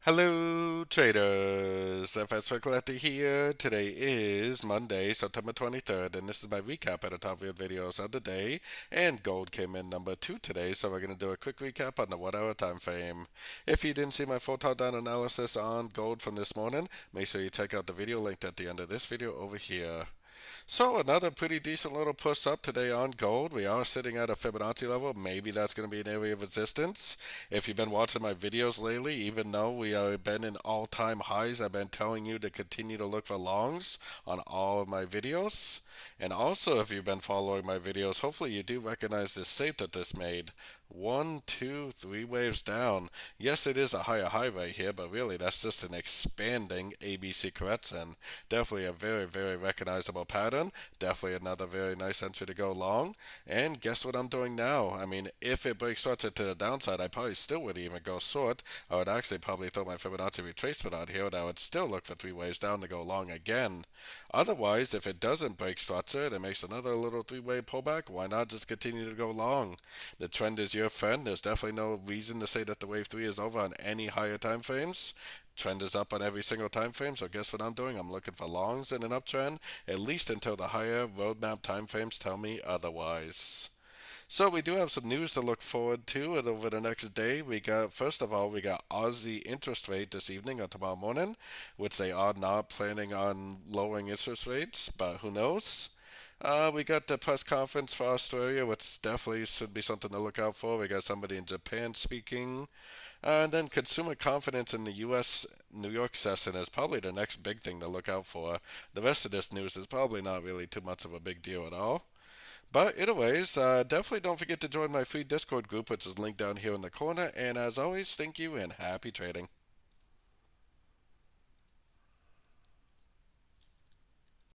Hello, traders. FX Pip Collector here. Today is Monday, September 23rd, and this is my recap at the top of your videos of the day. And gold came in number 2 today, so we're going to do a quick recap on the 1 hour time frame. If you didn't see my full top-down analysis on gold from this morning, make sure you check out the video linked at the end of this video over here. So another pretty decent little push up today on gold. We are sitting at a Fibonacci level. Maybe that's going to be an area of resistance. If you've been watching my videos lately, even though we have been in all-time highs, I've been telling you to continue to look for longs on all of my videos. And also, if you've been following my videos, hopefully you do recognize this shape that this made. 1, 2, 3 waves down. Yes, it is a higher high right here, but really that's just an expanding ABC correction. Definitely a very, very recognizable pattern. Definitely another very nice entry to go long. And guess what I'm doing now? I mean, if it breaks short to the downside, I probably still would even go short. I would actually probably throw my Fibonacci retracement out here, and I would still look for 3 waves down to go long again. Otherwise, if it doesn't break structure and it makes another little 3-wave pullback, why not just continue to go long? The trend is your friend. There's definitely no reason to say that the wave 3 is over on any higher time frames. Trend is up on every single time frame, so guess what I'm doing? I'm looking for longs in an uptrend, at least until the higher roadmap time frames tell me otherwise. So we do have some news to look forward to and over the next day. First of all, we got Aussie interest rate this evening or tomorrow morning, which they are not planning on lowering interest rates, but who knows? We got the press conference for Australia, which definitely should be something to look out for. We got somebody in Japan speaking. And then consumer confidence in the U.S. New York session is probably the next big thing to look out for. The rest of this news is probably not really too much of a big deal at all. But anyways, definitely don't forget to join my free Discord group, which is linked down here in the corner. And as always, thank you and happy trading.